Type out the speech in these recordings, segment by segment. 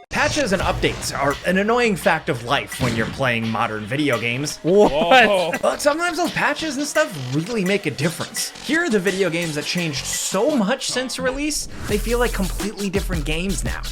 Patches and updates are an annoying fact of life when you're playing modern video games. What? But sometimes those patches and stuff really make a difference. Here are the video games that changed so much since release, they feel like completely different games now.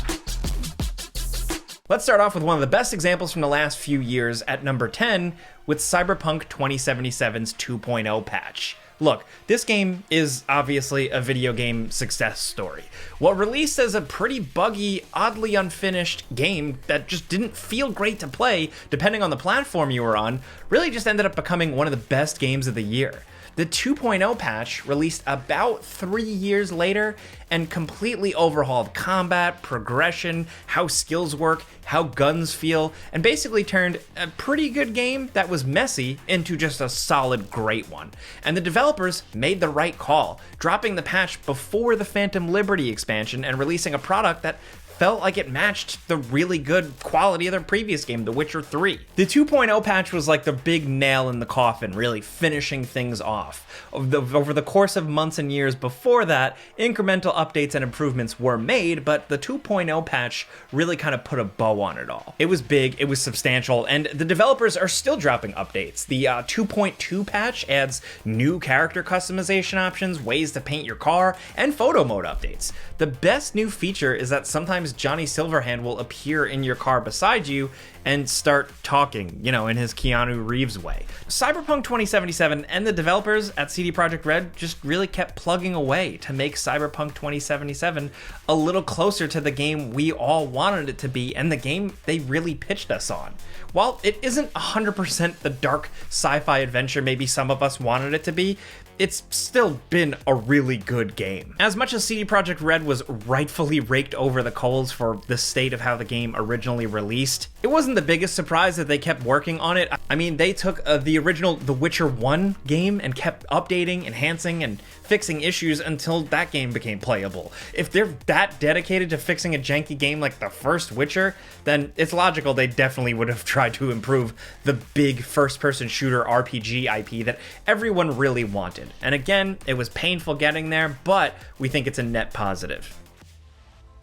Let's start off with one of the best examples from the last few years at number 10 with Cyberpunk 2077's 2.0 patch. Look, this game is obviously a video game success story. What released as a pretty buggy, oddly unfinished game that just didn't feel great to play, depending on the platform you were on, really just ended up becoming one of the best games of the year. The 2.0 patch released about 3 years later and completely overhauled combat, progression, how skills work, how guns feel, and basically turned a pretty good game that was messy into just a solid great one. And the developers made the right call, dropping the patch before the Phantom Liberty expansion and releasing a product that felt like it matched the really good quality of their previous game, The Witcher 3. The 2.0 patch was like the big nail in the coffin, really finishing things off. Over the course of months and years before that, incremental updates and improvements were made, but the 2.0 patch really kind of put a bow on it all. It was big, it was substantial, and the developers are still dropping updates. The 2.2 patch adds new character customization options, ways to paint your car, and photo mode updates. The best new feature is that sometimes Johnny Silverhand will appear in your car beside you and start talking, in his Keanu Reeves way. Cyberpunk 2077 and the developers at CD Projekt Red just really kept plugging away to make Cyberpunk 2077 a little closer to the game we all wanted it to be and the game they really pitched us on. While it isn't 100% the dark sci-fi adventure maybe some of us wanted it to be, it's still been a really good game. As much as CD Projekt Red was rightfully raked over the coals for the state of how the game originally released, it wasn't the biggest surprise that they kept working on it. I mean, they took the original The Witcher 1 game and kept updating, enhancing, and fixing issues until that game became playable. If they're that dedicated to fixing a janky game like the first Witcher, then it's logical they definitely would have tried to improve the big first-person shooter RPG IP that everyone really wanted. And again, it was painful getting there, but we think it's a net positive.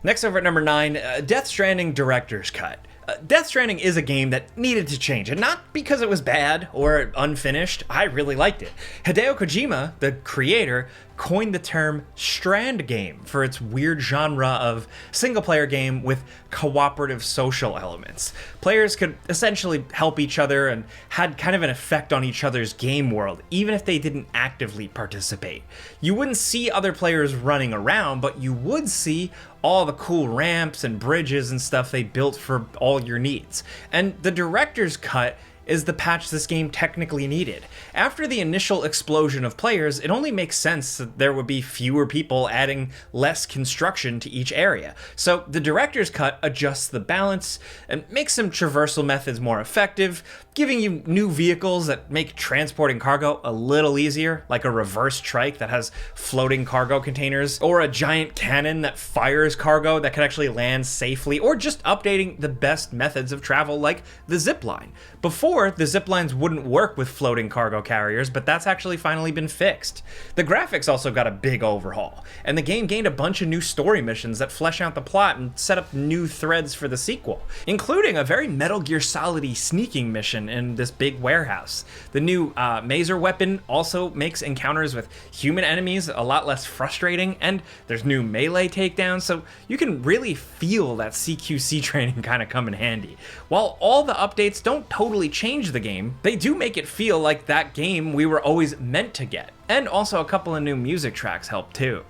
Next over at number 9, Death Stranding Director's Cut. Death Stranding is a game that needed to change, and not because it was bad or unfinished. I really liked it. Hideo Kojima, the creator, coined the term Strand game for its weird genre of single-player game with cooperative social elements. Players could essentially help each other and had kind of an effect on each other's game world, even if they didn't actively participate. You wouldn't see other players running around, but you would see all the cool ramps and bridges and stuff they built for all your needs. And the director's cut is the patch this game technically needed. After the initial explosion of players, it only makes sense that there would be fewer people adding less construction to each area. So the director's cut adjusts the balance and makes some traversal methods more effective, giving you new vehicles that make transporting cargo a little easier, like a reverse trike that has floating cargo containers, or a giant cannon that fires cargo that can actually land safely, or just updating the best methods of travel like the zipline. Before, the ziplines wouldn't work with floating cargo carriers, but that's actually finally been fixed. The graphics also got a big overhaul, and the game gained a bunch of new story missions that flesh out the plot and set up new threads for the sequel, including a very Metal Gear Solid-y sneaking mission in this big warehouse. The new Maser weapon also makes encounters with human enemies a lot less frustrating, and there's new melee takedowns, so you can really feel that CQC training kind of come in handy. While all the updates don't totally change the game, they do make it feel like that game we were always meant to get. And also a couple of new music tracks help too.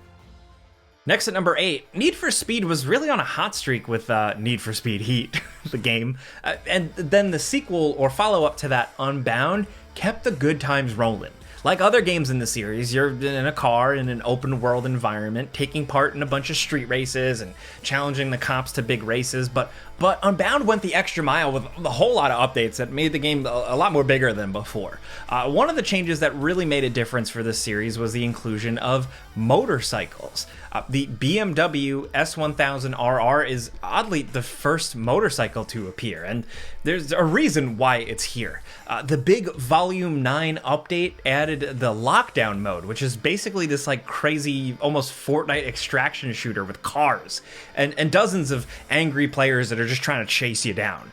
Next at number 8, Need for Speed was really on a hot streak with Need for Speed Heat, the game. And then the sequel or follow-up to that, Unbound, kept the good times rolling. Like other games in the series, you're in a car in an open world environment, taking part in a bunch of street races and challenging the cops to big races, but Unbound went the extra mile with a whole lot of updates that made the game a lot more bigger than before. One of the changes that really made a difference for this series was the inclusion of motorcycles. The BMW S1000RR is oddly the first motorcycle to appear, and there's a reason why it's here. The big Volume 9 update added added the lockdown mode, which is basically this like crazy, almost Fortnite extraction shooter with cars and dozens of angry players that are just trying to chase you down.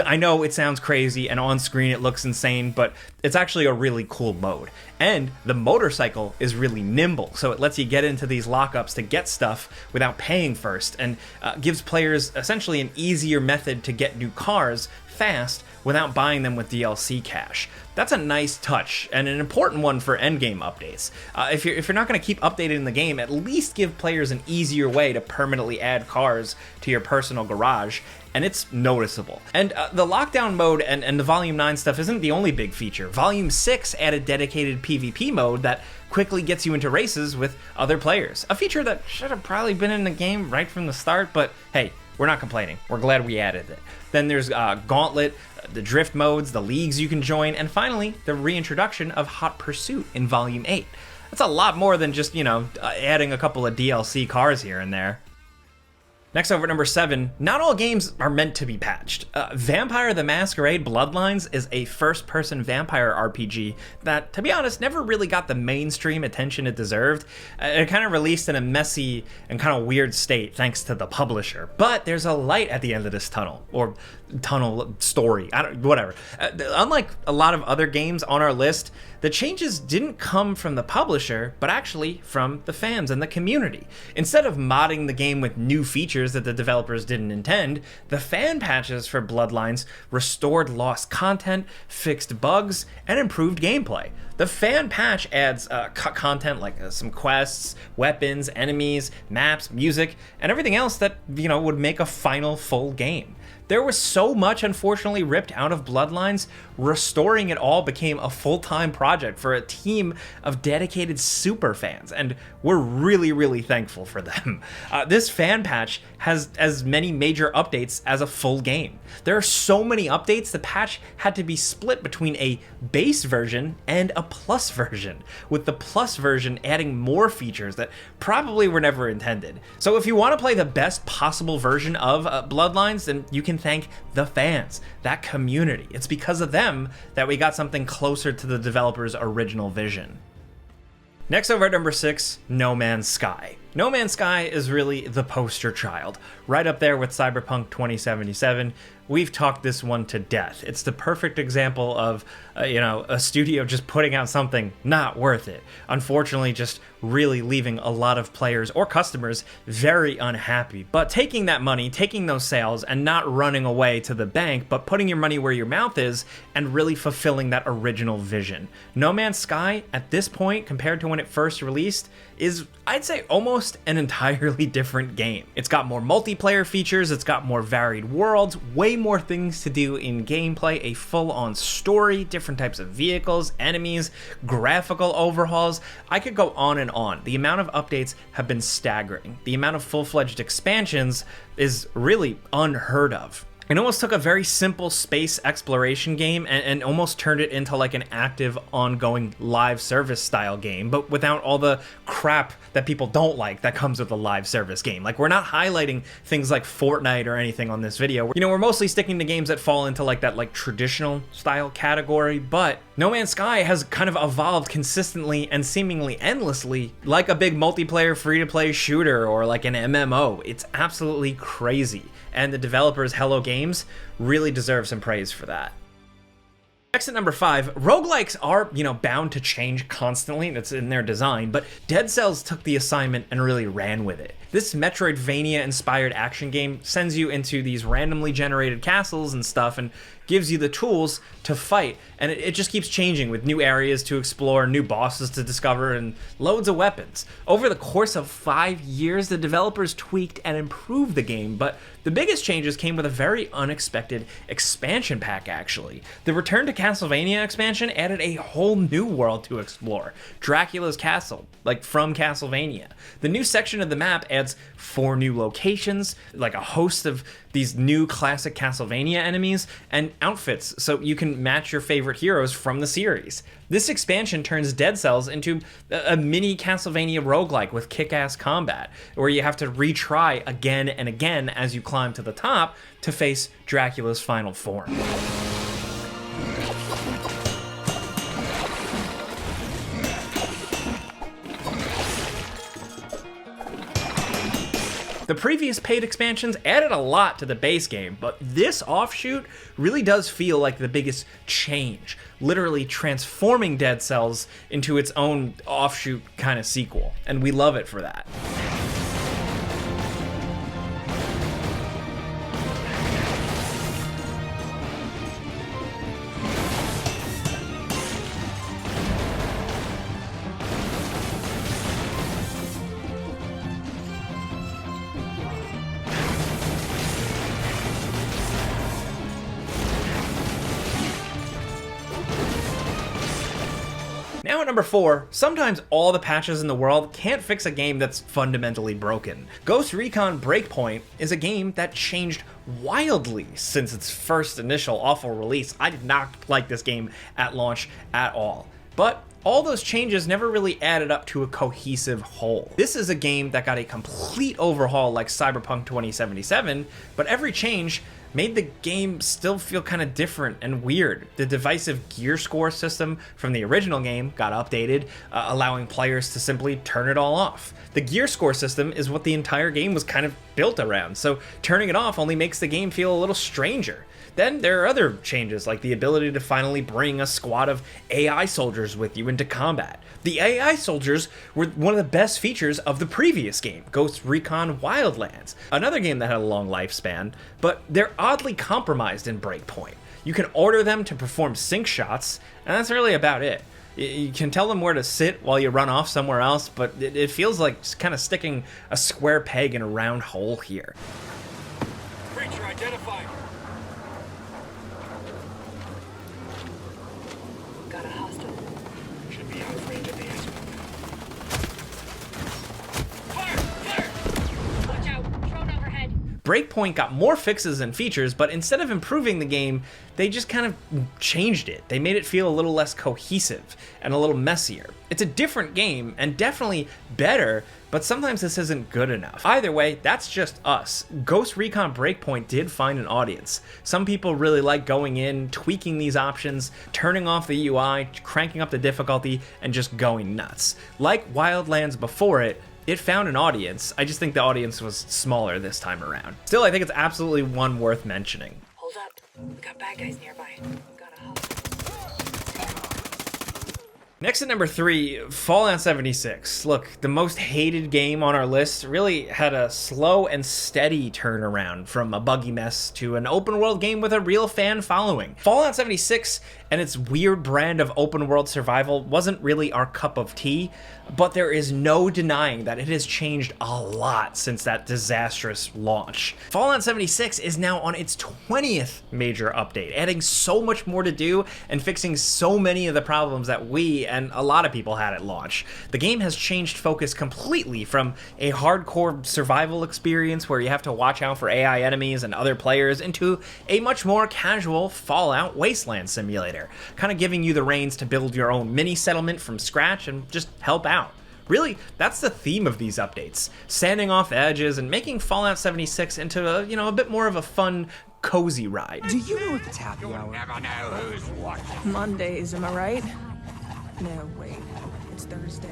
I know it sounds crazy and on screen it looks insane, but it's actually a really cool mode. And the motorcycle is really nimble, so it lets you get into these lockups to get stuff without paying first, and gives players essentially an easier method to get new cars fast without buying them with DLC cash. That's a nice touch and an important one for endgame updates. If you're not going to keep updating the game, at least give players an easier way to permanently add cars to your personal garage, and it's noticeable. And the lockdown mode and the Volume 9 stuff isn't the only big feature. Volume 6 added dedicated PvP mode that quickly gets you into races with other players. A feature that should have probably been in the game right from the start, but hey, we're not complaining. We're glad we added it. Then there's Gauntlet, the drift modes, the leagues you can join, and finally, the reintroduction of Hot Pursuit in Volume 8. That's a lot more than just, adding a couple of DLC cars here and there. Next over at number 7, not all games are meant to be patched. Vampire the Masquerade Bloodlines is a first-person vampire RPG that, to be honest, never really got the mainstream attention it deserved. It kind of released in a messy and kind of weird state thanks to the publisher. But there's a light at the end of this tunnel, or tunnel story, whatever. Unlike a lot of other games on our list, the changes didn't come from the publisher, but actually from the fans and the community. Instead of modding the game with new features that the developers didn't intend, the fan patches for Bloodlines restored lost content, fixed bugs, and improved gameplay. The fan patch adds content like some quests, weapons, enemies, maps, music, and everything else that, would make a final full game. There was so much, unfortunately, ripped out of Bloodlines, restoring it all became a full-time project for a team of dedicated super fans, and we're really, really thankful for them. This fan patch has as many major updates as a full game. There are so many updates, the patch had to be split between a base version and a plus version, with the plus version adding more features that probably were never intended. So if you want to play the best possible version of Bloodlines, then you can thank the fans, that community. It's because of them that we got something closer to the developer's original vision. Next over at number 6, No Man's Sky. No Man's Sky is really the poster child, right up there with Cyberpunk 2077. We've talked this one to death. It's the perfect example of, a studio just putting out something not worth it. Unfortunately, just really leaving a lot of players or customers very unhappy. But taking that money, taking those sales, and not running away to the bank, but putting your money where your mouth is, and really fulfilling that original vision. No Man's Sky, at this point, compared to when it first released, is, I'd say, almost an entirely different game. It's got more multiplayer features, it's got more varied worlds, way more things to do in gameplay, a full-on story, different types of vehicles, enemies, graphical overhauls. I could go on and on. The amount of updates have been staggering. The amount of full-fledged expansions is really unheard of. It almost took a very simple space exploration game and almost turned it into like an active, ongoing live service style game, but without all the crap that people don't like that comes with a live service game. Like, we're not highlighting things like Fortnite or anything on this video. We're mostly sticking to games that fall into like that traditional style category, but No Man's Sky has kind of evolved consistently and seemingly endlessly like a big multiplayer free-to-play shooter or like an MMO. It's absolutely crazy. And the developers, Hello Games, really deserve some praise for that. Next at number 5, roguelikes are, bound to change constantly. That's in their design, but Dead Cells took the assignment and really ran with it. This Metroidvania-inspired action game sends you into these randomly generated castles and stuff and gives you the tools to fight, and it just keeps changing with new areas to explore, new bosses to discover, and loads of weapons. Over the course of 5 years, the developers tweaked and improved the game, but the biggest changes came with a very unexpected expansion pack, actually. The Return to Castlevania expansion added a whole new world to explore, Dracula's Castle, like from Castlevania. The new section of the map adds 4 new locations, like a host of these new classic Castlevania enemies, and outfits so you can match your favorite heroes from the series. This expansion turns Dead Cells into a mini Castlevania roguelike with kick-ass combat, where you have to retry again and again as you climb to the top to face Dracula's final form. The previous paid expansions added a lot to the base game, but this offshoot really does feel like the biggest change, literally transforming Dead Cells into its own offshoot kind of sequel, and we love it for that. Now at number 4, sometimes all the patches in the world can't fix a game that's fundamentally broken. Ghost Recon Breakpoint is a game that changed wildly since its first initial awful release. I did not like this game at launch at all. But all those changes never really added up to a cohesive whole. This is a game that got a complete overhaul like Cyberpunk 2077, but every change made the game still feel kind of different and weird. The divisive gear score system from the original game got updated, allowing players to simply turn it all off. The gear score system is what the entire game was kind of built around, so turning it off only makes the game feel a little stranger. Then there are other changes, like the ability to finally bring a squad of AI soldiers with you into combat. The AI soldiers were one of the best features of the previous game, Ghost Recon Wildlands, another game that had a long lifespan, but they're oddly compromised in Breakpoint. You can order them to perform sync shots, and that's really about it. You can tell them where to sit while you run off somewhere else, but it feels like just kind of sticking a square peg in a round hole here. Creature identified. Got a hostile. Should be out of range of the expert. Fire! Watch out! Drone overhead. Breakpoint got more fixes and features, but instead of improving the game, they just kind of changed it. They made it feel a little less cohesive and a little messier. It's a different game and definitely better, but sometimes this isn't good enough. Either way, that's just us. Ghost Recon Breakpoint did find an audience. Some people really like going in, tweaking these options, turning off the UI, cranking up the difficulty, and just going nuts. Like Wildlands before it, it found an audience. I just think the audience was smaller this time around. Still, I think it's absolutely one worth mentioning. Hold up. We got bad guys nearby. Got a hostile. Next at number 3, Fallout 76. Look, the most hated game on our list really had a slow and steady turnaround from a buggy mess to an open world game with a real fan following. Fallout 76 and its weird brand of open world survival wasn't really our cup of tea, but there is no denying that it has changed a lot since that disastrous launch. Fallout 76 is now on its 20th major update, adding so much more to do and fixing so many of the problems that we and a lot of people had at launch. The game has changed focus completely from a hardcore survival experience where you have to watch out for AI enemies and other players into a much more casual Fallout Wasteland simulator, kind of giving you the reins to build your own mini settlement from scratch and just help out. Really, that's the theme of these updates, sanding off the edges and making Fallout 76 into a bit more of a fun, cozy ride. Do you know if it's happy hour? Never know who's watching. Mondays, am I right? No, wait. It's Thursday.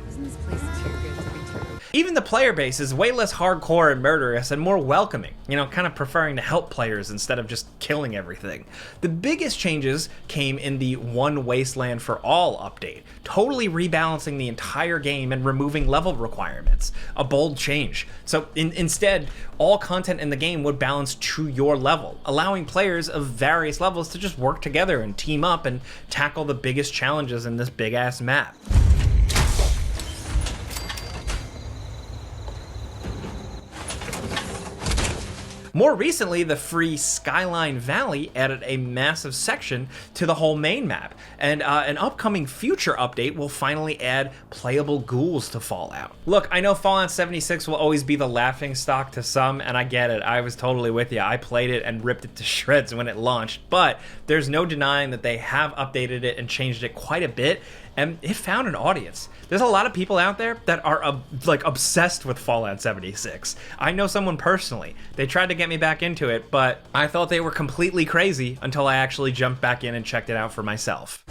Isn't this place too good to be true? Even the player base is way less hardcore and murderous and more welcoming, kind of preferring to help players instead of just killing everything. The biggest changes came in the One Wasteland for All update, totally rebalancing the entire game and removing level requirements. A bold change. So instead, all content in the game would balance to your level, allowing players of various levels to just work together and team up and tackle the biggest challenges in this big-ass map. More recently, the free Skyline Valley added a massive section to the whole main map, and an upcoming future update will finally add playable ghouls to Fallout. Look, I know Fallout 76 will always be the laughingstock to some, and I get it. I was totally with you. I played it and ripped it to shreds when it launched, but there's no denying that they have updated it and changed it quite a bit, and it found an audience. There's a lot of people out there that are obsessed with Fallout 76. I know someone personally. They tried to get me back into it, but I thought they were completely crazy until I actually jumped back in and checked it out for myself.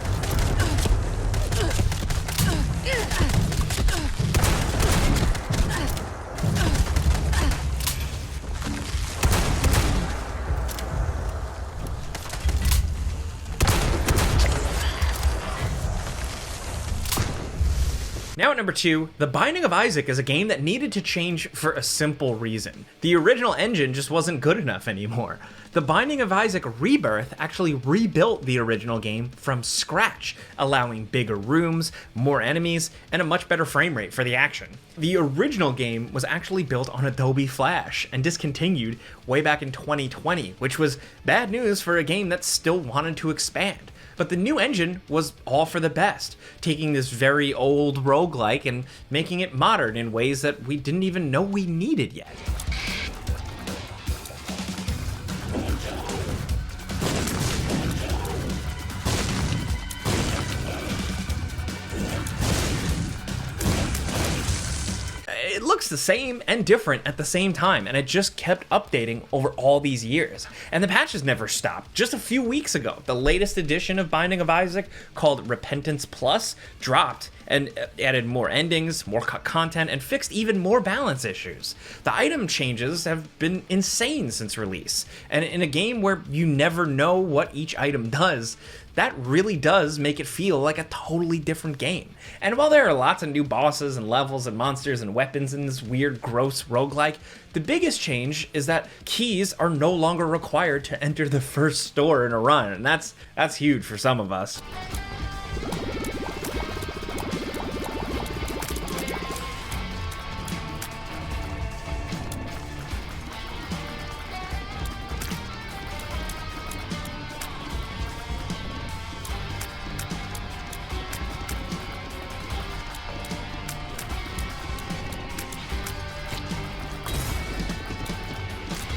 Now at number 2, The Binding of Isaac is a game that needed to change for a simple reason. The original engine just wasn't good enough anymore. The Binding of Isaac Rebirth actually rebuilt the original game from scratch, allowing bigger rooms, more enemies, and a much better frame rate for the action. The original game was actually built on Adobe Flash and discontinued way back in 2020, which was bad news for a game that still wanted to expand. But the new engine was all for the best, taking this very old roguelike and making it modern in ways that we didn't even know we needed yet. It looks the same and different at the same time, and it just kept updating over all these years. And the patches never stopped. Just a few weeks ago, the latest edition of Binding of Isaac, called Repentance Plus, dropped and added more endings, more content, and fixed even more balance issues. The item changes have been insane since release, and in a game where you never know what each item does, that really does make it feel like a totally different game. And while there are lots of new bosses and levels and monsters and weapons in this weird, gross roguelike, the biggest change is that keys are no longer required to enter the first store in a run, and that's huge for some of us.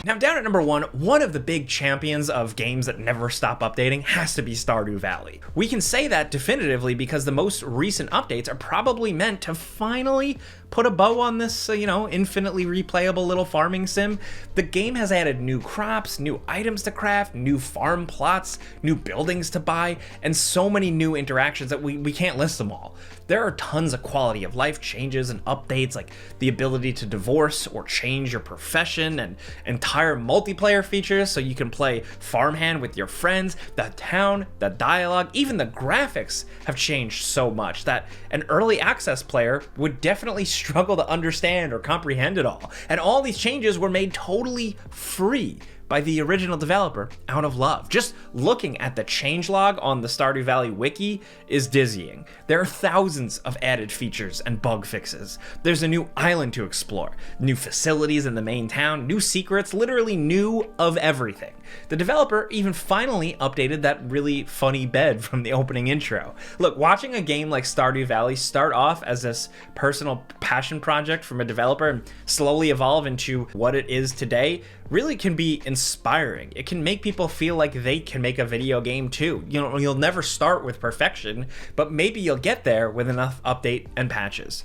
Now down at number 1, one of the big champions of games that never stop updating has to be Stardew Valley. We can say that definitively because the most recent updates are probably meant to finally put a bow on this, infinitely replayable little farming sim. The game has added new crops, new items to craft, new farm plots, new buildings to buy, and so many new interactions that we can't list them all. There are tons of quality of life changes and updates, like the ability to divorce or change your profession, and entire multiplayer features so you can play farmhand with your friends. The town, the dialogue, even the graphics have changed so much that an early access player would definitely struggle to understand or comprehend it all. And all these changes were made totally free by the original developer out of love. Just looking at the changelog on the Stardew Valley wiki is dizzying. There are thousands of added features and bug fixes. There's a new island to explore, new facilities in the main town, new secrets, literally new of everything. The developer even finally updated that really funny bed from the opening intro. Look, watching a game like Stardew Valley start off as this personal passion project from a developer and slowly evolve into what it is today really can be inspiring. It can make people feel like they can make a video game too. You'll never start with perfection, but maybe you'll get there with enough update and patches.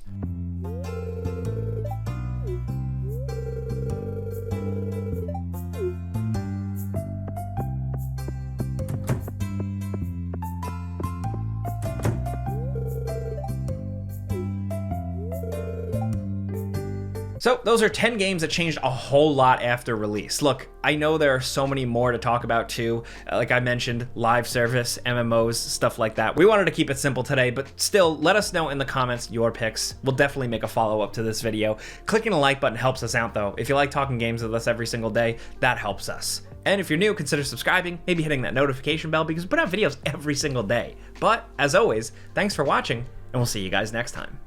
So those are 10 games that changed a whole lot after release. Look, I know there are so many more to talk about too. Like I mentioned, live service, MMOs, stuff like that. We wanted to keep it simple today, but still, let us know in the comments your picks. We'll definitely make a follow-up to this video. Clicking the like button helps us out though. If you like talking games with us every single day, that helps us. And if you're new, consider subscribing, maybe hitting that notification bell because we put out videos every single day. But as always, thanks for watching, and we'll see you guys next time.